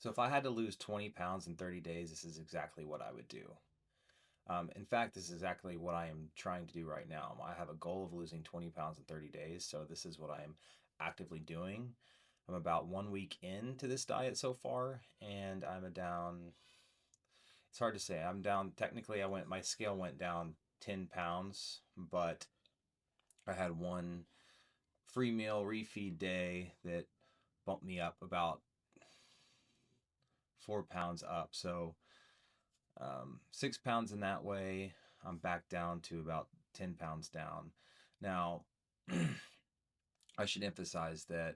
So if I had to lose 20 pounds in 30 days, this is exactly what I would do. In fact, this is exactly what I am trying to do right now. I have a goal of losing 20 pounds in 30 days, so this is what I am actively doing. I'm about 1 week into this diet so far, and I'm down. It's hard to say. I'm down. Technically, my scale went down 10 pounds, but I had one free meal refeed day that bumped me up about 4 pounds up. So 6 pounds in that way. I'm back down to about 10 pounds down. Now, I should emphasize that,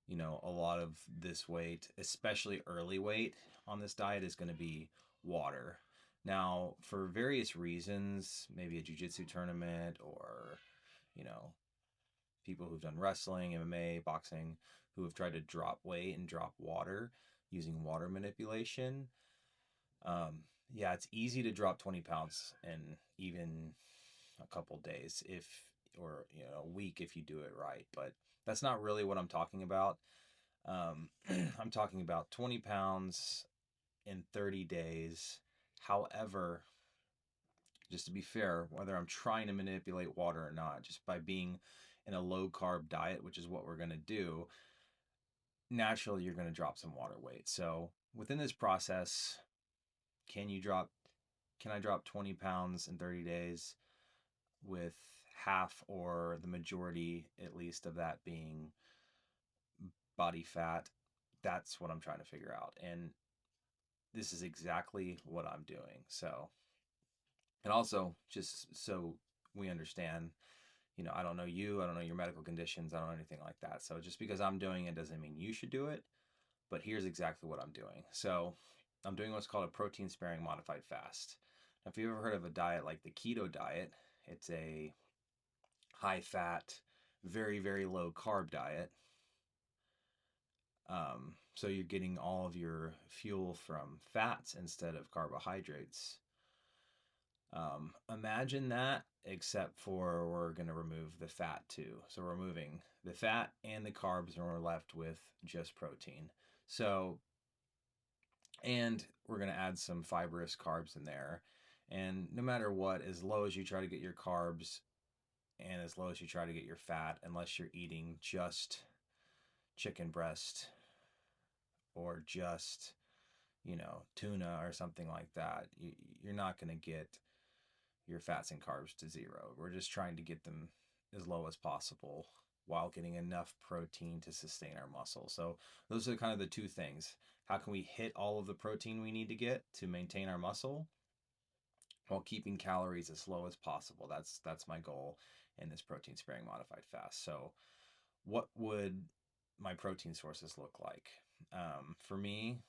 a lot of this weight, especially early weight on this diet, is going to be water. Now, for various reasons, maybe a jujitsu tournament or, you know, people who've done wrestling, MMA, boxing, who have tried to drop weight and drop water using water manipulation. Um, yeah, it's easy to drop 20 pounds in even a couple days or a week if you do it right. But that's not really what I'm talking about. I'm talking about 20 pounds in 30 days. However, just to be fair, whether I'm trying to manipulate water or not, just by being in a low carb diet, which is what we're going to do, naturally you're going to drop some water weight. So within this process, can you drop can I drop 20 pounds in 30 days with half or the majority at least of that being body fat? That's what I'm trying to figure out. And this is exactly what I'm doing. So, and also just so we understand, I don't know you, I don't know your medical conditions, I don't know anything like that. So just because I'm doing it doesn't mean you should do it, but here's exactly what I'm doing. So I'm doing what's called a protein sparing modified fast. Now, if you've ever heard of a diet like the keto diet, it's a high fat, very, very low carb diet. So you're getting all of your fuel from fats instead of carbohydrates. Imagine that, except for we're going to remove the fat too. So we're removing the fat and the carbs, and we're left with just protein. So, and we're going to add some fibrous carbs in there. And no matter what, as low as you try to get your carbs and as low as you try to get your fat, unless you're eating just chicken breast or just, tuna or something like that, you're not going to get your fats and carbs to zero. We're just trying to get them as low as possible while getting enough protein to sustain our muscle. So those are kind of the two things. How can we hit all of the protein we need to get to maintain our muscle while keeping calories as low as possible? That's my goal in this protein sparing modified fast. So what would my protein sources look like? For me,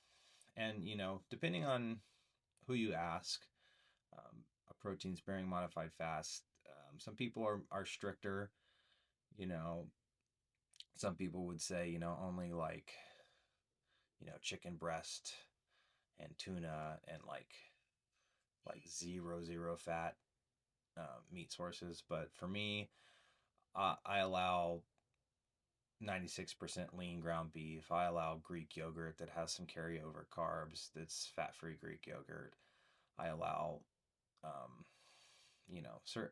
and depending on who you ask, a protein sparing modified fast. Some people are stricter. You know, some people would say only like chicken breast and tuna and like zero fat meat sources. But for me, I allow 96% lean ground beef. I allow Greek yogurt that has some carryover carbs. That's fat-free Greek yogurt. I allow um,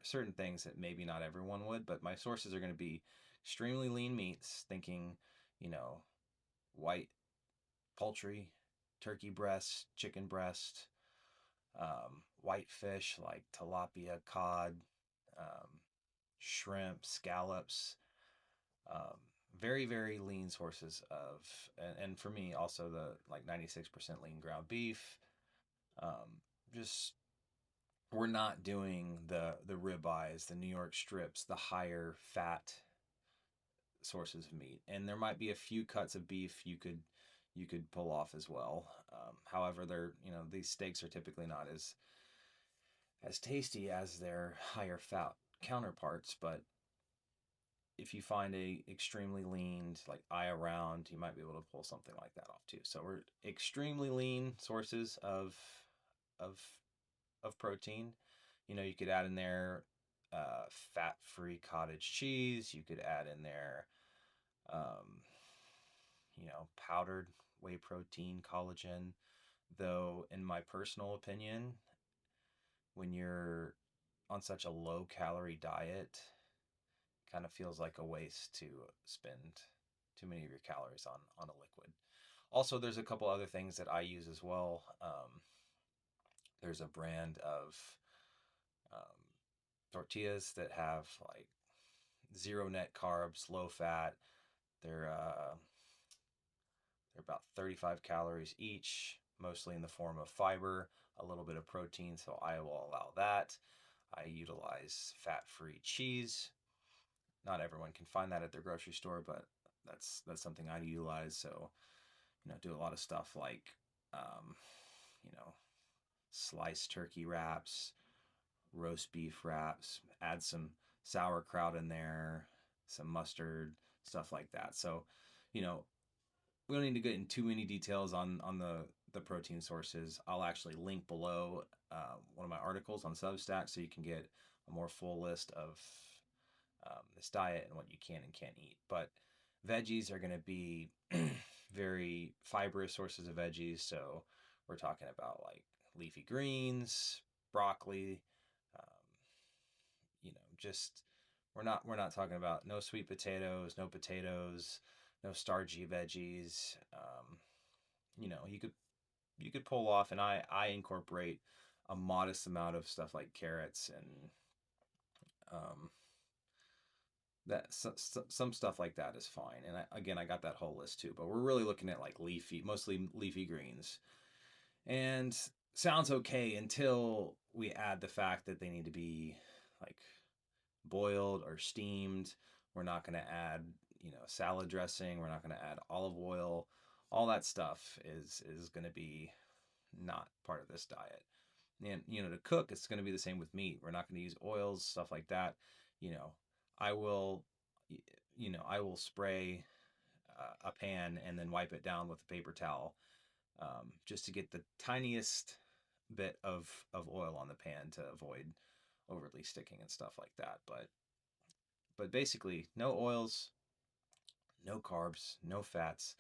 certain things that maybe not everyone would, but my sources are going to be extremely lean meats, thinking, you know, white poultry, turkey breast, chicken breast, white fish like tilapia, cod, um, shrimp, scallops, um, very, very lean sources of, and for me also the like 96% lean ground beef, um, just we're not doing the ribeyes, the New York strips, the higher fat sources of meat. And there might be a few cuts of beef you could pull off as well. However, they're these steaks are typically not as tasty as their higher fat counterparts. But if you find a extremely lean like eye around, you might be able to pull something like that off too. So we're extremely lean sources of of protein. You could add in there fat-free cottage cheese. You could add in there, powdered whey protein, collagen. Though, in my personal opinion, when you're on such a low calorie diet, it kind of feels like a waste to spend too many of your calories on a liquid. Also, there's a couple other things that I use as well. There's a brand of um, tortillas that have like zero net carbs, low fat. They're uh, they're about 35 calories each, mostly in the form of fiber, a little bit of protein, so I will allow that. I utilize fat-free cheese. Not everyone can find that at their grocery store, but that's something I utilize. So, do a lot of stuff like, um, you know, sliced turkey wraps, roast beef wraps, add some sauerkraut in there, some mustard, stuff like that. So, you know, we don't need to get into too many details on the protein sources. I'll actually link below one of my articles on Substack so you can get a more full list of this diet and what you can and can't eat. But veggies are going to be very fibrous sources of veggies. So we're talking about like leafy greens, broccoli, um, just we're not talking about no sweet potatoes, no potatoes, no starchy veggies. You could pull off, and I incorporate a modest amount of stuff like carrots and um, some stuff like that is fine. And again, I got that whole list too, but we're really looking at like mostly leafy greens, and sounds okay until we add the fact that they need to be like boiled or steamed. We're not going to add, salad dressing. We're not going to add olive oil. All that stuff is going to be not part of this diet. And to cook, it's going to be the same with meat. We're not going to use oils, stuff like that. You know, I will, I will spray a pan and then wipe it down with a paper towel, just to get the tiniest bit of oil on the pan to avoid overly sticking and stuff like that. But basically, no oils, no carbs, no fats.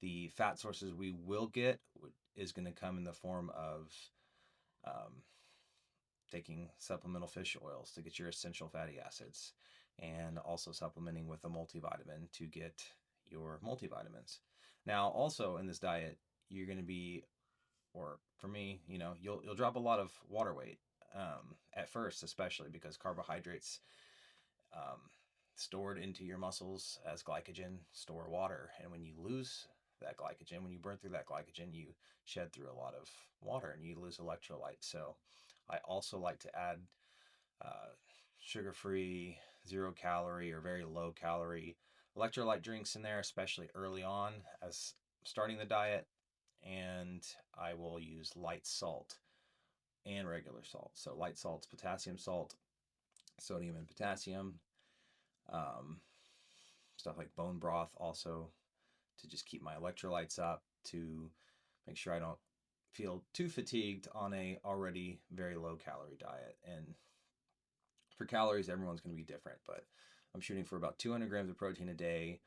The fat sources we will get is going to come in the form of um, taking supplemental fish oils to get your essential fatty acids, and also supplementing with a multivitamin to get your multivitamins. Now, also in this diet, you're going to be, or for me, you'll drop a lot of water weight at first, especially because carbohydrates um, stored into your muscles as glycogen store water. And when you lose that glycogen, when you burn through that glycogen, you shed through a lot of water and you lose electrolytes. So I also like to add uh, sugar-free, 0 calorie or very low calorie electrolyte drinks in there, especially early on as starting the diet. And I will use light salt and regular salt. So light salt's potassium salt, sodium and potassium. Um, Stuff like bone broth also to just keep my electrolytes up, to make sure I don't feel too fatigued on a already very low calorie diet. And for calories, everyone's going to be different, but I'm shooting for about 200 grams of protein a day.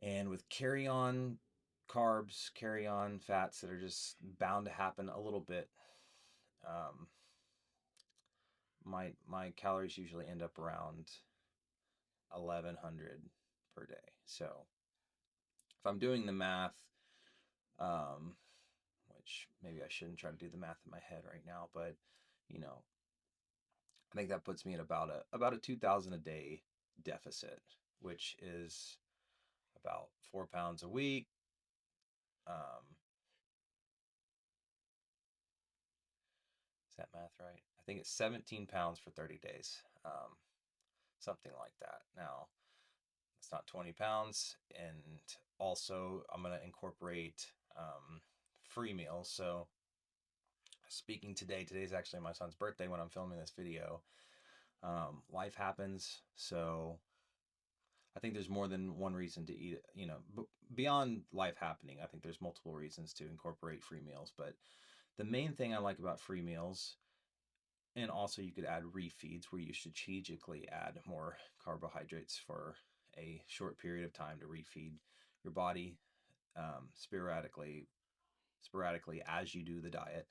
And with carry on carbs, carry on fats that are just bound to happen a little bit, um, my calories usually end up around 1100 per day. So if I'm doing the math, um, which maybe I shouldn't try to do the math in my head right now, but you know, I think that puts me at about a 2000 a day deficit, which is about 4 pounds a week. Um, is that math right? I think it's 17 pounds for 30 days, something like that. Now, it's not 20 pounds, and also I'm gonna incorporate free meals. So speaking today's actually my son's birthday when I'm filming this video. Life happens, so I think there's more than one reason to eat it. Beyond life happening, I think there's multiple reasons to incorporate free meals. But the main thing I like about free meals, and also you could add refeeds where you strategically add more carbohydrates for a short period of time to refeed your body. sporadically as you do the diet.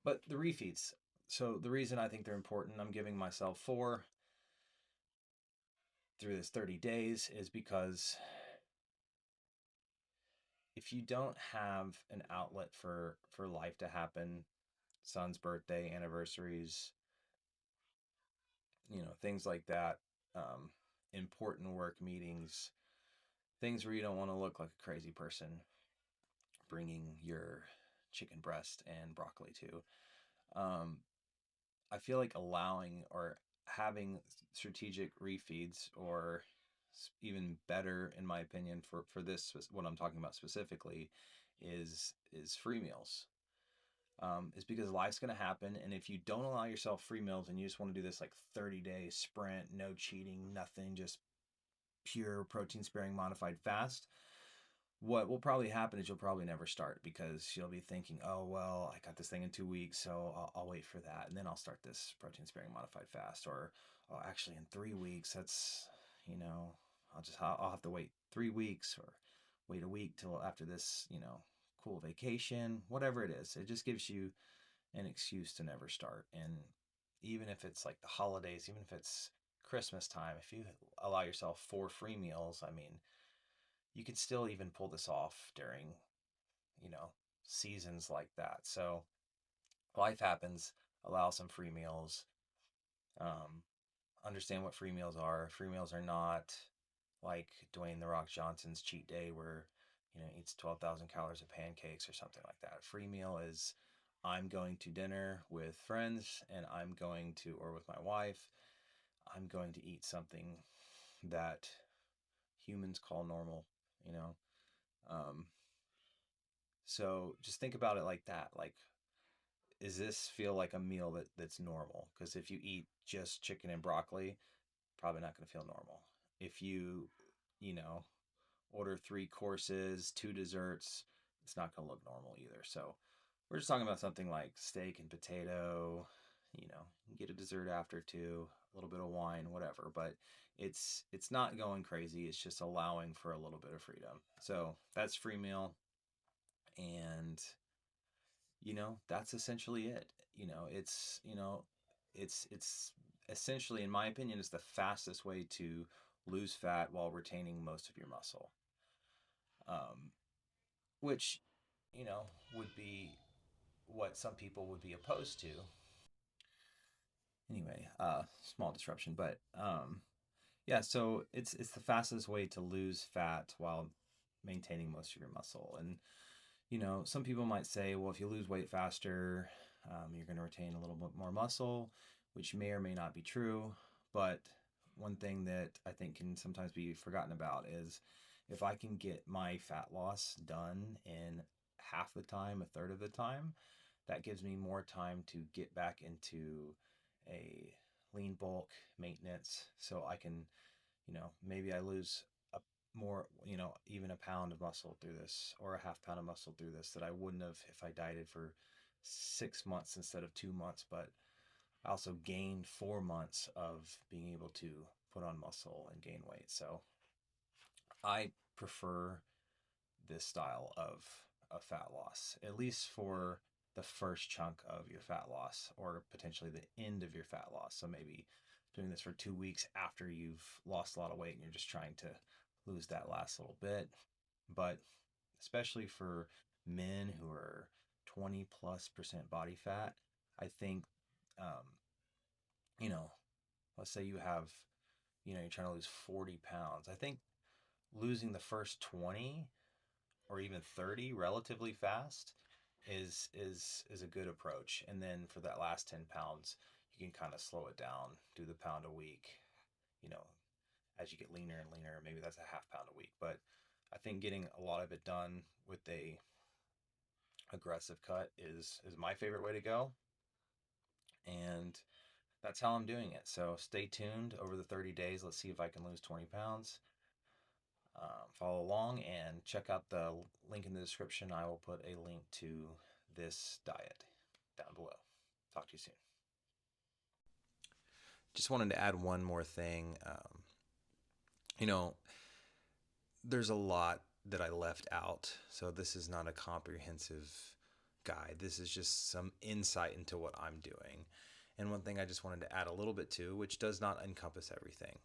But the refeeds. So the reason I think they're important, I'm giving myself 4 through this 30 days, is because if you don't have an outlet for life to happen, son's birthday, anniversaries, things like that, um, important work meetings, things where you don't want to look like a crazy person bringing your chicken breast and broccoli to. Um, I feel like allowing or having strategic refeeds, or even better, in my opinion, for this, what I'm talking about specifically, is free meals. Is because life's going to happen, and if you don't allow yourself free meals and you just want to do this like 30-day sprint, no cheating, nothing, just pure protein sparing modified fast, what will probably happen is you'll probably never start, because you'll be thinking, oh, well, I got this thing in 2 weeks, so I'll wait for that. And then I'll start this protein sparing modified fast. Or, oh, actually, in 3 weeks, you know, I'll have to wait 3 weeks, or wait a week till after this, cool vacation, whatever it is. It just gives you an excuse to never start. And even if it's like the holidays, even if it's Christmas time, if you allow yourself 4 free meals, I mean, you can still even pull this off during, you know, seasons like that. So life happens, allow some free meals. Um, Understand what free meals are. Free meals are not like Dwayne The Rock Johnson's cheat day where, eats 12,000 calories of pancakes or something like that. A free meal is, I'm going to dinner with friends and or with my wife, I'm going to eat something that humans call normal, you know? Um, So just think about it like that. Like, does this feel like a meal that's normal? Because if you eat just chicken and broccoli, probably not going to feel normal. If you know, order 3 courses, 2 desserts, it's not going to look normal either. So we're just talking about something like steak and potato, get a dessert after too, a little bit of wine, whatever. But it's not going crazy. It's just allowing for a little bit of freedom. So that's free meal. And that's essentially it. It's essentially, in my opinion, is the fastest way to lose fat while retaining most of your muscle. um, which would be what some people would be opposed to. Anyway, small disruption, but yeah, so it's the fastest way to lose fat while maintaining most of your muscle. And some people might say, well, if you lose weight faster, you're going to retain a little bit more muscle, which may or may not be true. But one thing that I think can sometimes be forgotten about is, if I can get my fat loss done in half the time, a third of the time, that gives me more time to get back into a lean bulk maintenance. So I can, maybe I lose a more, even a pound of muscle through this, or a half pound of muscle through this, that I wouldn't have if I dieted for 6 months instead of 2 months. But I also gained 4 months of being able to put on muscle and gain weight. So I prefer this style of fat loss, at least for the first chunk of your fat loss, or potentially the end of your fat loss. So maybe doing this for 2 weeks after you've lost a lot of weight and you're just trying to lose that last little bit. But especially for men who are 20+% body fat, I think, um, you know, let's say you're trying to lose 40 pounds. I think losing the first 20 or even 30 relatively fast is a good approach. And then for that last 10 pounds, you can kind of slow it down, do the pound a week, you know, as you get leaner and leaner. Maybe that's a half pound a week. But I think getting a lot of it done with a aggressive cut is my favorite way to go. And that's how I'm doing it. So stay tuned over the 30 days. Let's see if I can lose 20 pounds. Follow along and check out the link in the description. I will put a link to this diet down below. Talk to you soon. Just wanted to add one more thing. You know, there's a lot that I left out. So this is not a comprehensive guide. This is just some insight into what I'm doing. And one thing I just wanted to add a little bit to, which does not encompass everything,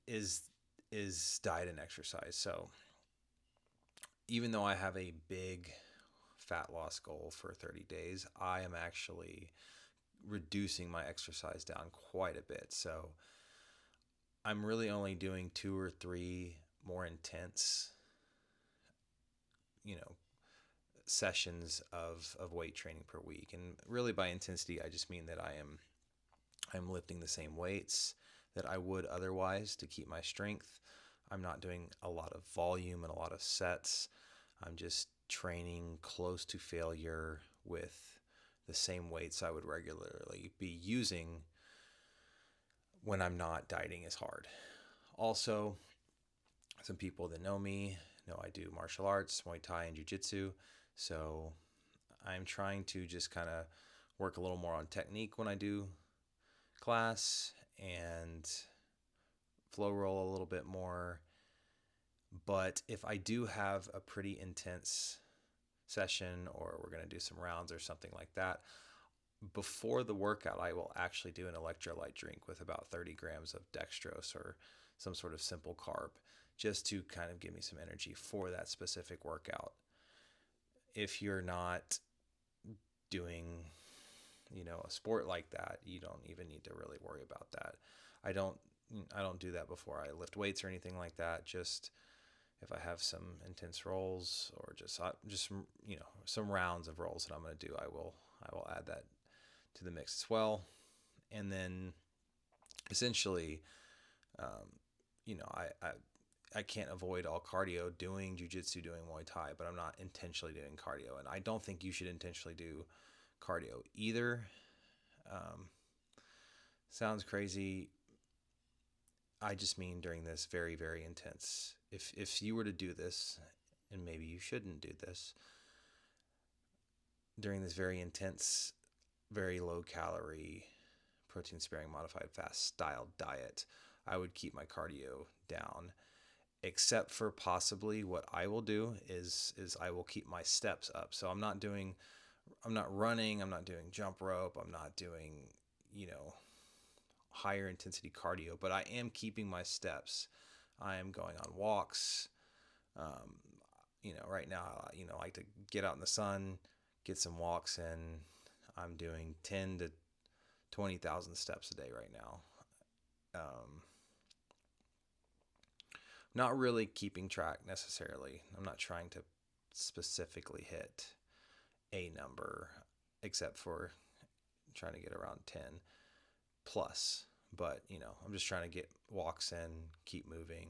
is diet and exercise. So even though I have a big fat loss goal for 30 days, I am actually reducing my exercise down quite a bit. So I'm really only doing 2 or 3 more intense, you know, sessions of weight training per week. And really by intensity, I just mean that I'm lifting the same weights that I would otherwise to keep my strength. I'm not doing a lot of volume and a lot of sets. I'm just training close to failure with the same weights I would regularly be using when I'm not dieting as hard. Also, some people that know me know I do martial arts, Muay Thai, and Jiu Jitsu. So I'm trying to just kind of work a little more on technique when I do class and flow roll a little bit more. But if I do have a pretty intense session or we're going to do some rounds or something like that, before the workout, I will actually do an electrolyte drink with about 30 grams of dextrose or some sort of simple carb just to kind of give me some energy for that specific workout. If you're not doing, a sport like that, you don't even need to really worry about that. I don't do that before I lift weights or anything like that. Just if I have some intense rolls or just some rounds of rolls that I'm going to do, I will add that to the mix as well. And then essentially, I can't avoid all cardio doing jujitsu, doing Muay Thai, but I'm not intentionally doing cardio. And I don't think you should intentionally do cardio either. Sounds crazy. I just mean during this very, very intense. If you were to do this, and maybe you shouldn't do this, during this very intense, very low calorie, protein sparing, modified fast style diet, I would keep my cardio down, except for possibly what I will do is I will keep my steps up. So I'm not running, I'm not doing jump rope, I'm not doing, higher intensity cardio, but I am keeping my steps. I am going on walks. Right now, I like to get out in the sun, get some walks in. I'm doing 10 to 20,000 steps a day right now. Not really keeping track necessarily. I'm not trying to specifically hit a number, except for trying to get around 10 plus. But, I'm just trying to get walks in, keep moving.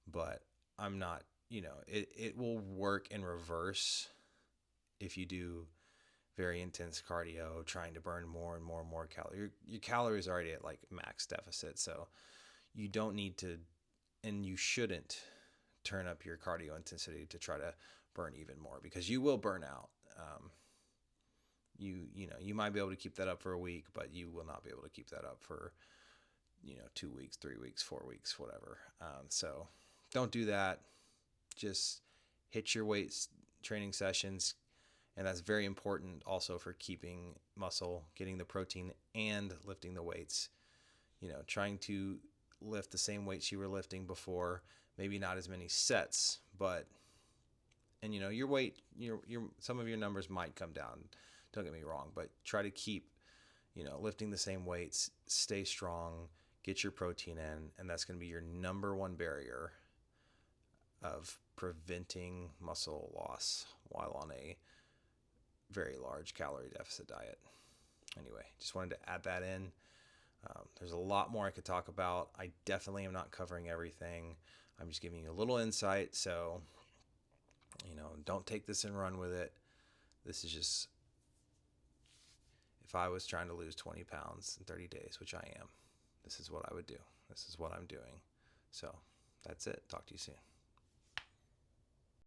But I'm not, it will work in reverse if you do very intense cardio, trying to burn more and more and more calories. Your calories are already at like max deficit. So you don't need to, and you shouldn't turn up your cardio intensity to try to burn even more, because you will burn out. You might be able to keep that up for a week, but you will not be able to keep that up for 2 weeks, 3 weeks, 4 weeks, whatever. So don't do that. Just hit your weight training sessions, and that's very important also for keeping muscle, getting the protein, and lifting the weights. Trying to lift the same weights you were lifting before, maybe not as many sets, but your weight, your some of your numbers might come down. Don't get me wrong, but try to keep lifting the same weights, stay strong, get your protein in, and that's going to be your number one barrier of preventing muscle loss while on a very large calorie deficit diet. Anyway, just wanted to add that in. There's a lot more I could talk about. I definitely am not covering everything. I'm just giving you a little insight. So, don't take this and run with it. This is just, if I was trying to lose 20 pounds in 30 days, which I am, this is what I would do. This is what I'm doing. So that's it. Talk to you soon.